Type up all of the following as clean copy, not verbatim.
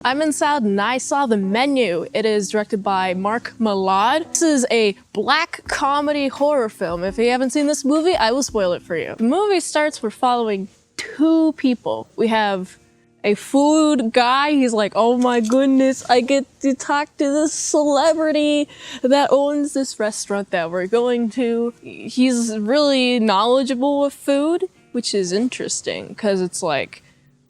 I'm inside and I saw the menu. It is directed by Mark Malad. This is a black comedy horror film. If you haven't seen this movie, I will spoil it for you. The movie starts, we're following two people. We have a food guy. He's like, oh my goodness, I get to talk to this celebrity that owns this restaurant that we're going to. He's really knowledgeable with food, which is interesting because it's like,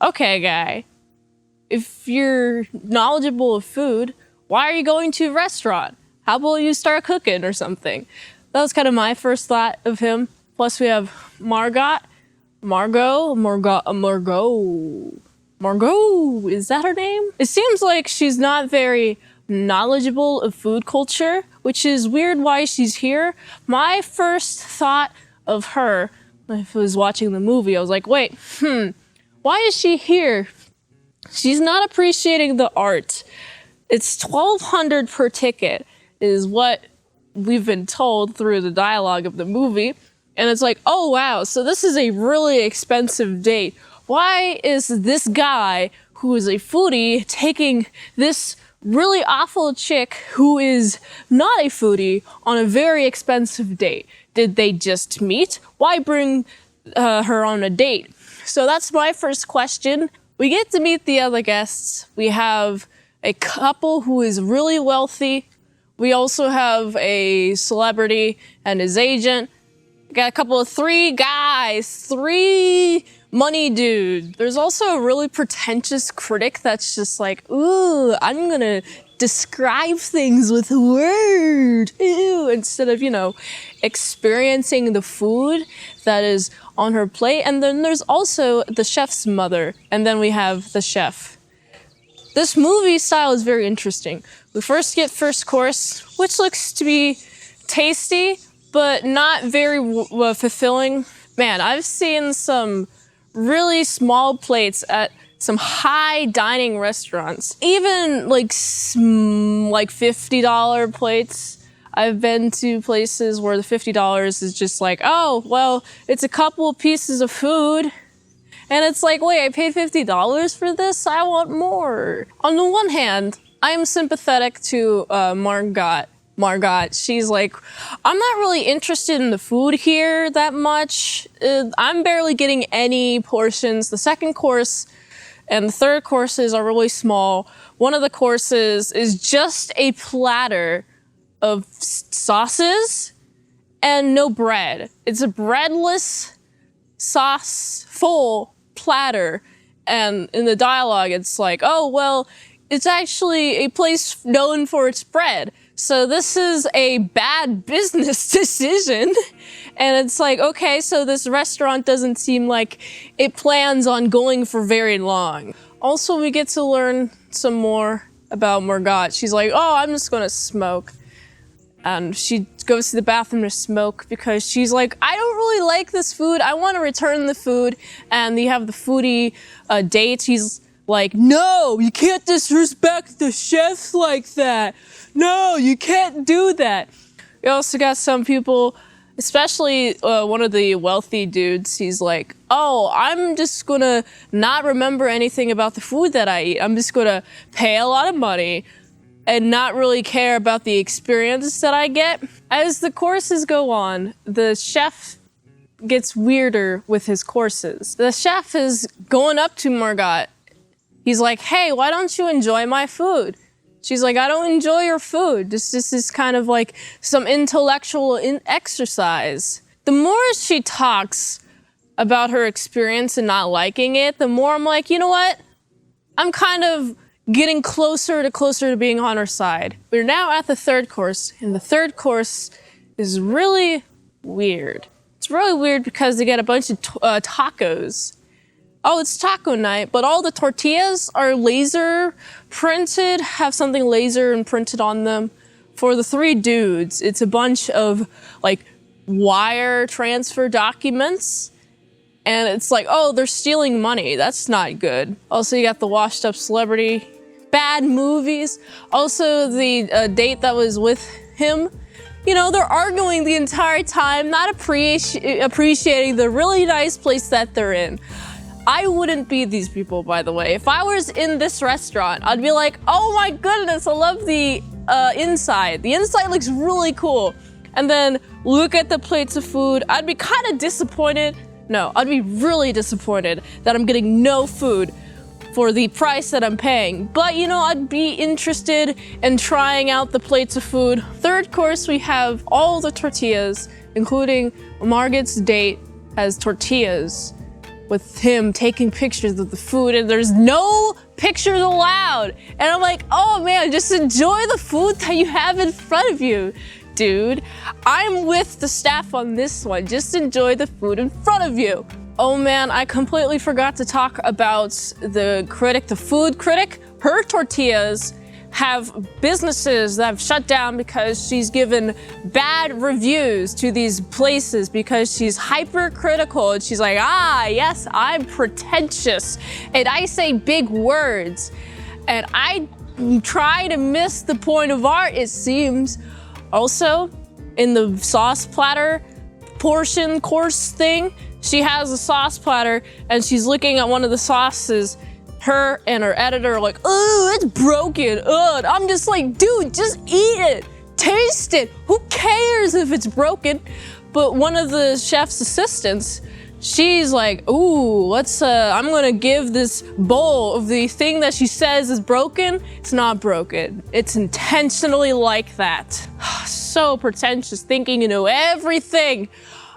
okay, guy, if you're knowledgeable of food, why are you going to a restaurant? How about you start cooking or something? That was kind of my first thought of him. Plus we have Margot, is that her name? It seems like she's not very knowledgeable of food culture, which is weird why she's here. My first thought of her, if I was watching the movie, I was like, wait, why is she here? She's not appreciating the art. It's $1,200 per ticket is what we've been told through the dialogue of the movie. And it's like, oh wow, so this is a really expensive date. Why is this guy who is a foodie taking this really awful chick who is not a foodie on a very expensive date? Did they just meet? Why bring her on a date? So that's my first question. We get to meet the other guests. We have a couple who is really wealthy. We also have a celebrity and his agent. We got a couple of three money dudes. There's also a really pretentious critic that's just like, ooh, I'm gonna describe things with a word, ew, instead of, experiencing the food that is on her plate. And then there's also the chef's mother, and then we have the chef. This movie style is very interesting. We first get first course, which looks to be tasty, but not very fulfilling. Man, I've seen some really small plates at some high dining restaurants, even like $50 plates. I've been to places where the $50 is just like, oh, well, it's a couple of pieces of food. And it's like, wait, I paid $50 for this? I want more. On the one hand, I'm sympathetic to Margot. She's like, I'm not really interested in the food here that much. I'm barely getting any portions. The second course and the third courses are really small. One of the courses is just a platter of sauces and no bread. It's a breadless, sauce-full platter. And in the dialogue, it's like, oh, well, it's actually a place known for its bread. So this is a bad business decision. And it's like, okay, so this restaurant doesn't seem like it plans on going for very long. Also, we get to learn some more about Margot. She's like, oh, I'm just gonna smoke. And she goes to the bathroom to smoke because she's like, I don't really like this food. I want to return the food. And you have the foodie date. He's like, no, you can't disrespect the chef like that. No, you can't do that. We also got some people, especially one of the wealthy dudes. He's like, oh, I'm just gonna not remember anything about the food that I eat. I'm just gonna pay a lot of money and not really care about the experience that I get. As the courses go on, the chef gets weirder with his courses. The chef is going up to Margot. He's like, hey, why don't you enjoy my food? She's like, I don't enjoy your food. This is kind of like some intellectual exercise. The more she talks about her experience and not liking it, the more I'm like, you know what? I'm kind of getting closer to being on her side. We're now at the third course, and the third course is really weird. It's really weird because they get a bunch of tacos. Oh, it's taco night, but all the tortillas are laser printed, have something laser imprinted on them. For the three dudes, it's a bunch of like wire transfer documents. And it's like, oh, they're stealing money. That's not good. Also, you got the washed up celebrity, bad movies. Also, the date that was with him, they're arguing the entire time, not appreciating the really nice place that they're in. I wouldn't be these people, by the way. If I was in this restaurant, I'd be like, oh my goodness, I love the inside. The inside looks really cool. And then look at the plates of food. I'd be kind of disappointed. No, I'd be really disappointed that I'm getting no food for the price that I'm paying. But you know, I'd be interested in trying out the plates of food. Third course, we have all the tortillas, including Margaret's date has tortillas with him taking pictures of the food, and there's no pictures allowed. And I'm like, oh man, just enjoy the food that you have in front of you, dude. I'm with the staff on this one. Just enjoy the food in front of you. Oh man, I completely forgot to talk about the critic, the food critic. Her tortillas have businesses that have shut down because she's given bad reviews to these places because she's hypercritical. And she's like, ah, yes, I'm pretentious and I say big words. And I try to miss the point of art, it seems. Also, in the sauce platter portion course thing, she has a sauce platter and she's looking at one of the sauces. Her and her editor are like, oh, it's broken. Ugh. I'm just like, dude, just eat it. Taste it. Who cares if it's broken? But one of the chef's assistants, she's like, ooh, I'm gonna give this bowl of the thing that she says is broken. It's not broken. It's intentionally like that. So pretentious, thinking you know everything.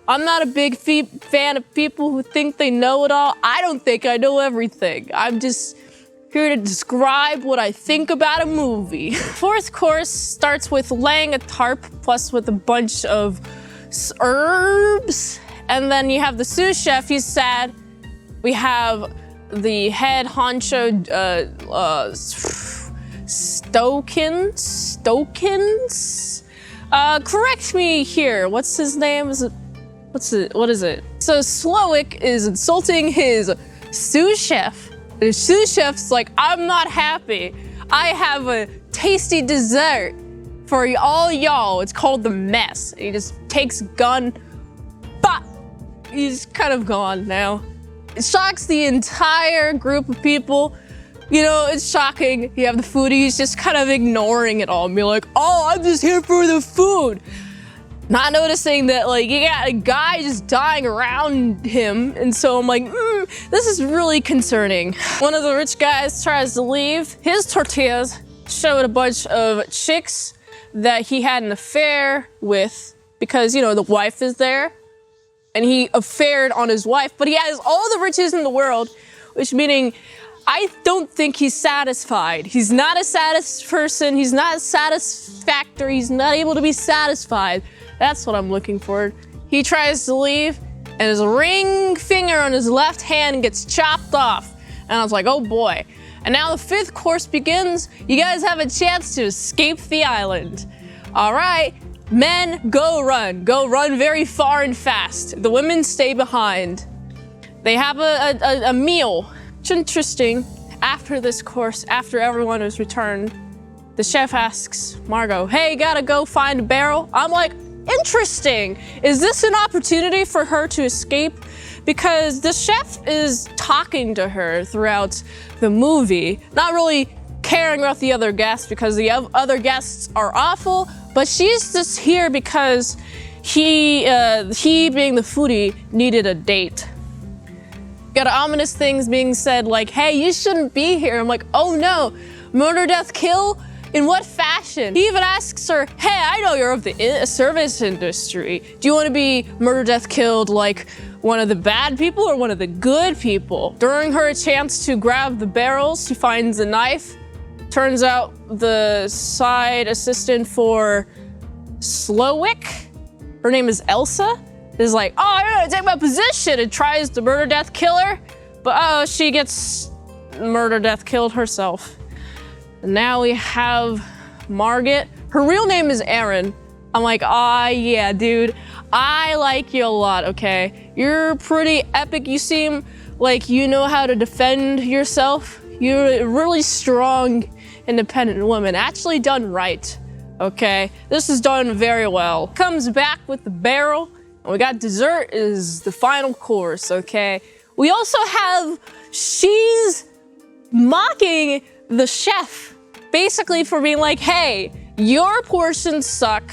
I'm not a big fan of people who think they know it all. I don't think I know everything. I'm just here to describe what I think about a movie. Fourth course starts with laying a tarp plus with a bunch of herbs. And then you have the sous chef, he's sad. We have the head honcho, Stokins? Correct me here, what's his name? What is it? So Slowick is insulting his sous chef. The sous chef's like, I'm not happy. I have a tasty dessert for all y'all. It's called the mess. And he just takes gun, bah! He's kind of gone now. It shocks the entire group of people. You know, it's shocking. You have the foodie, he's just kind of ignoring it all and be like, oh, I'm just here for the food. Not noticing that, like, you got a guy just dying around him, and so I'm like, this is really concerning. One of the rich guys tries to leave. His tortillas showed a bunch of chicks that he had an affair with because, you know, the wife is there, and he affaired on his wife, but he has all the riches in the world, which meaning I don't think he's satisfied. He's not a satisfied person, he's not satisfactory, he's not able to be satisfied. That's what I'm looking for. He tries to leave, and his ring finger on his left hand gets chopped off. And I was like, oh boy. And now the fifth course begins. You guys have a chance to escape the island. All right, men, go run. Go run very far and fast. The women stay behind. They have a meal. It's interesting. After this course, after everyone has returned, the chef asks Margot, hey, gotta go find a barrel? I'm like, interesting. Is this an opportunity for her to escape? Because the chef is talking to her throughout the movie, not really caring about the other guests because the other guests are awful, but she's just here because he being the foodie needed a date. Got ominous things being said like, hey, you shouldn't be here. I'm like, oh no, murder, death, kill? In what fashion? He even asks her, hey, I know you're of the service industry. Do you want to be murder, death, killed like one of the bad people or one of the good people? During her chance to grab the barrels, she finds a knife. Turns out the side assistant for Slowick, her name is Elsa, is like, oh, I'm gonna take my position, and tries to murder, death, kill her. But she gets murder, death, killed herself. And now we have Margaret. Her real name is Erin. I'm like, yeah, dude. I like you a lot, okay? You're pretty epic. You seem like you know how to defend yourself. You're a really strong, independent woman. Actually done right, okay? This is done very well. Comes back with the barrel. And we got dessert is the final course, okay? We also have, she's mocking the chef, basically for being like, hey, your portions suck.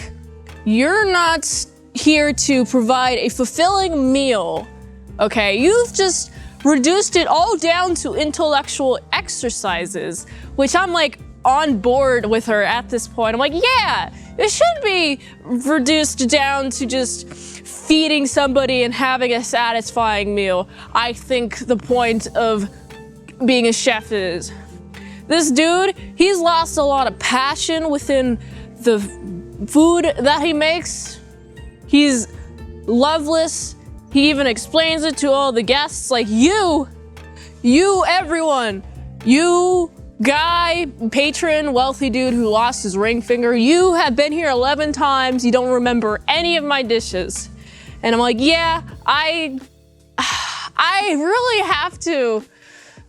You're not here to provide a fulfilling meal, okay? You've just reduced it all down to intellectual exercises, which I'm like on board with her at this point. I'm like, yeah, it should be reduced down to just feeding somebody and having a satisfying meal. I think the point of being a chef is. This dude, he's lost a lot of passion within the food that he makes. He's loveless. He even explains it to all the guests, like, you everyone, you guy, patron, wealthy dude who lost his ring finger, you have been here 11 times, you don't remember any of my dishes. And I'm like, yeah, I really have to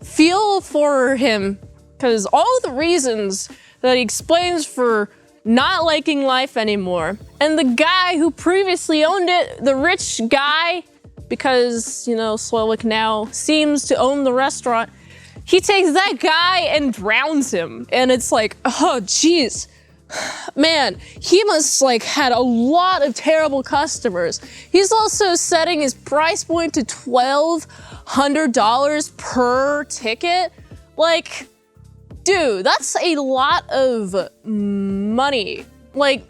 feel for him, because all the reasons that he explains for not liking life anymore, and the guy who previously owned it, the rich guy, because, you know, Slowick now seems to own the restaurant, he takes that guy and drowns him. And it's like, oh, geez. Man, he must like had a lot of terrible customers. He's also setting his price point to $1,200 per ticket. Like, dude, that's a lot of money. Like,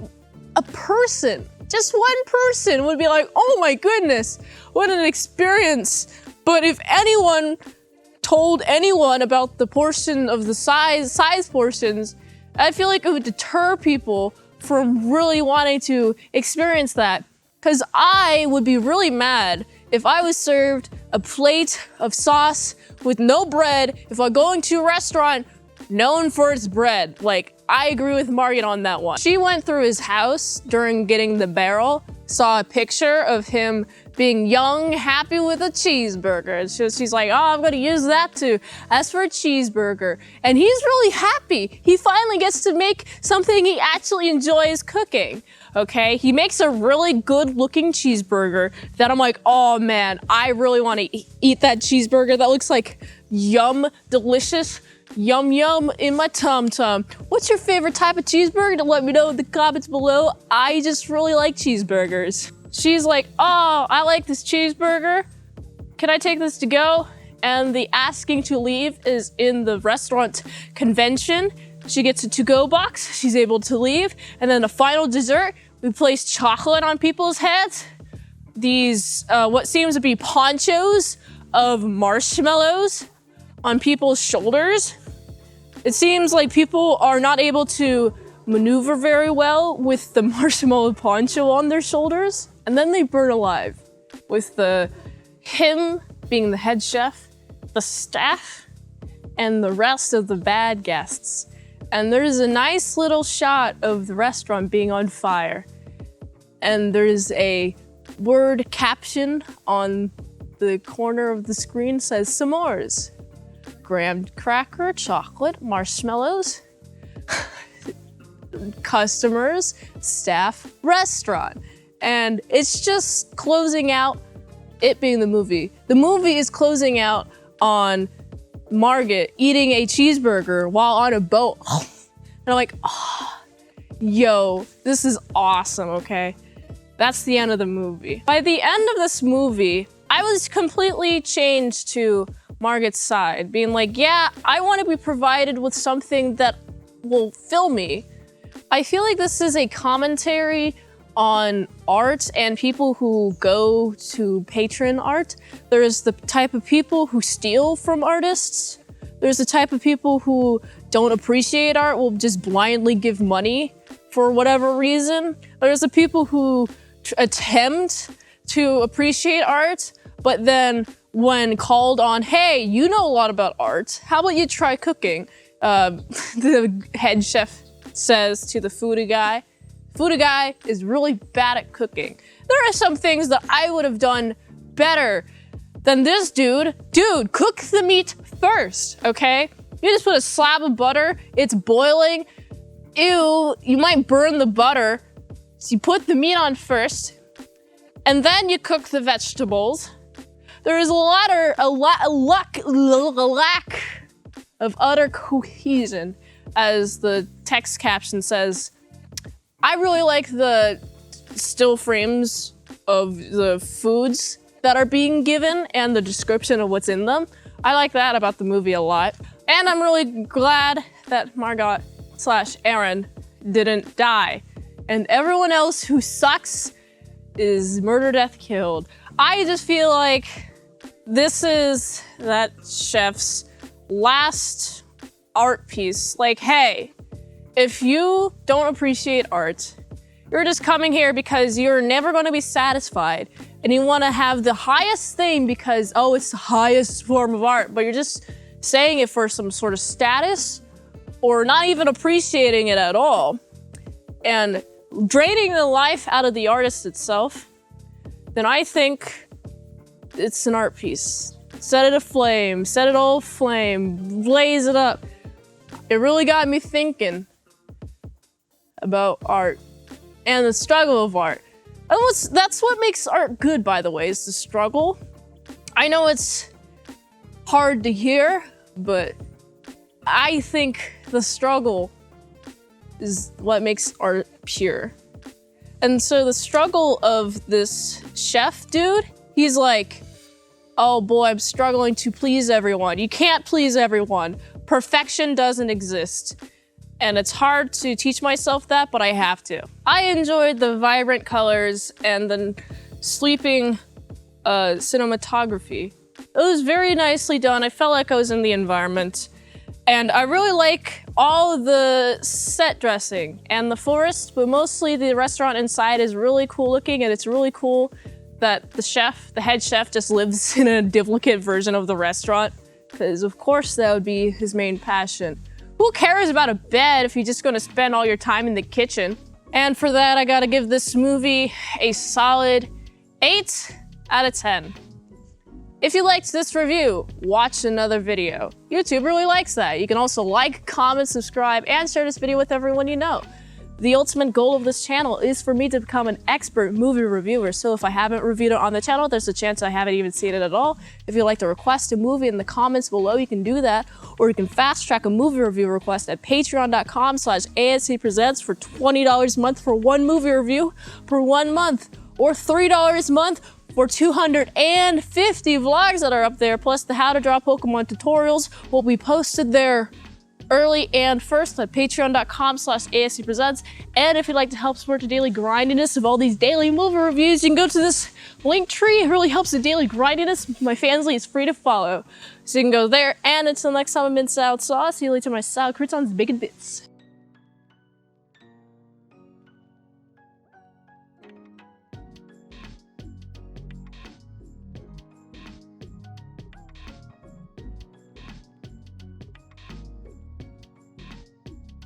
a person, just one person would be like, oh my goodness, what an experience. But if anyone told anyone about the portion of the size portions, I feel like it would deter people from really wanting to experience that. Because I would be really mad if I was served a plate of sauce with no bread if I'm going to a restaurant known for its bread. Like, I agree with Margaret on that one. She went through his house during getting the barrel, saw a picture of him being young, happy with a cheeseburger. And she's like, oh, I'm gonna use that to ask for a cheeseburger. And he's really happy. He finally gets to make something he actually enjoys cooking, okay? He makes a really good looking cheeseburger that I'm like, oh man, I really wanna eat that cheeseburger. That looks like yum, delicious. Yum yum in my tum-tum. What's your favorite type of cheeseburger? Let me know in the comments below. I just really like cheeseburgers. She's like, oh, I like this cheeseburger. Can I take this to go? And the asking to leave is in the restaurant convention. She gets a to-go box. She's able to leave. And then the final dessert, we place chocolate on people's heads. These, what seems to be ponchos of marshmallows on people's shoulders. It seems like people are not able to maneuver very well with the marshmallow poncho on their shoulders, and then they burn alive with him being the head chef, the staff, and the rest of the bad guests. And there's a nice little shot of the restaurant being on fire, and there's a word caption on the corner of the screen says s'mores. Graham cracker, chocolate, marshmallows, customers, staff, restaurant. And it's just closing out, it being the movie. The movie is closing out on Margaret eating a cheeseburger while on a boat. And I'm like, oh, yo, this is awesome, okay? That's the end of the movie. By the end of this movie, I was completely changed to Margaret's side, being like, yeah, I want to be provided with something that will fill me. I feel like this is a commentary on art and people who go to patron art. There's the type of people who steal from artists. There's the type of people who don't appreciate art, will just blindly give money for whatever reason. There's the people who attempt to appreciate art, but then when called on, hey, you know a lot about art, how about you try cooking? The head chef says to the foodie guy is really bad at cooking. There are some things that I would have done better than this dude. Dude, cook the meat first, okay? You just put a slab of butter, it's boiling. Ew, you might burn the butter. So you put the meat on first, and then you cook the vegetables. there is a lack of utter cohesion, as the text caption says. I really like the still frames of the foods that are being given and the description of what's in them. I like that about the movie a lot. And I'm really glad that Margot/Aaron didn't die. And everyone else who sucks is murder, death, killed. I just feel like this is that chef's last art piece. Like, hey, if you don't appreciate art, you're just coming here because you're never going to be satisfied and you want to have the highest thing because, oh, it's the highest form of art, but you're just saying it for some sort of status or not even appreciating it at all and draining the life out of the artist itself, then I think it's an art piece. Set it aflame, set it all aflame, blaze it up. It really got me thinking about art and the struggle of art. That's what makes art good, by the way, is the struggle. I know it's hard to hear, but I think the struggle is what makes art pure. And so the struggle of this chef dude, he's like, oh boy, I'm struggling to please everyone. You can't please everyone. Perfection doesn't exist. And it's hard to teach myself that, but I have to. I enjoyed the vibrant colors and the sweeping cinematography. It was very nicely done. I felt like I was in the environment. And I really like all of the set dressing and the forest, but mostly the restaurant inside is really cool looking, and it's really cool that the head chef just lives in a duplicate version of the restaurant, because of course that would be his main passion. Who cares about a bed if you're just gonna spend all your time in the kitchen? And for that, I gotta give this movie a solid 8 out of 10. If you liked this review, watch another video. YouTube really likes that. You can also like, comment, subscribe, and share this video with everyone you know. The ultimate goal of this channel is for me to become an expert movie reviewer, so if I haven't reviewed it on the channel, there's a chance I haven't even seen it at all. If you'd like to request a movie in the comments below, you can do that, or you can fast track a movie review request at patreon.com/ASCpresents for $20 a month for one movie review per 1 month, or $3 a month for 250 vlogs that are up there, plus the how to draw Pokemon tutorials will be posted there early and first at patreon.com/ASCpresents. And if you'd like to help support the daily grindiness of all these daily movie reviews, you can go to this link tree. It really helps the daily grindiness. My Fansly is free to follow. So you can go there. And until next time, I'm Mint Salad Sauce. See you later, my salad croutons, bacon bits.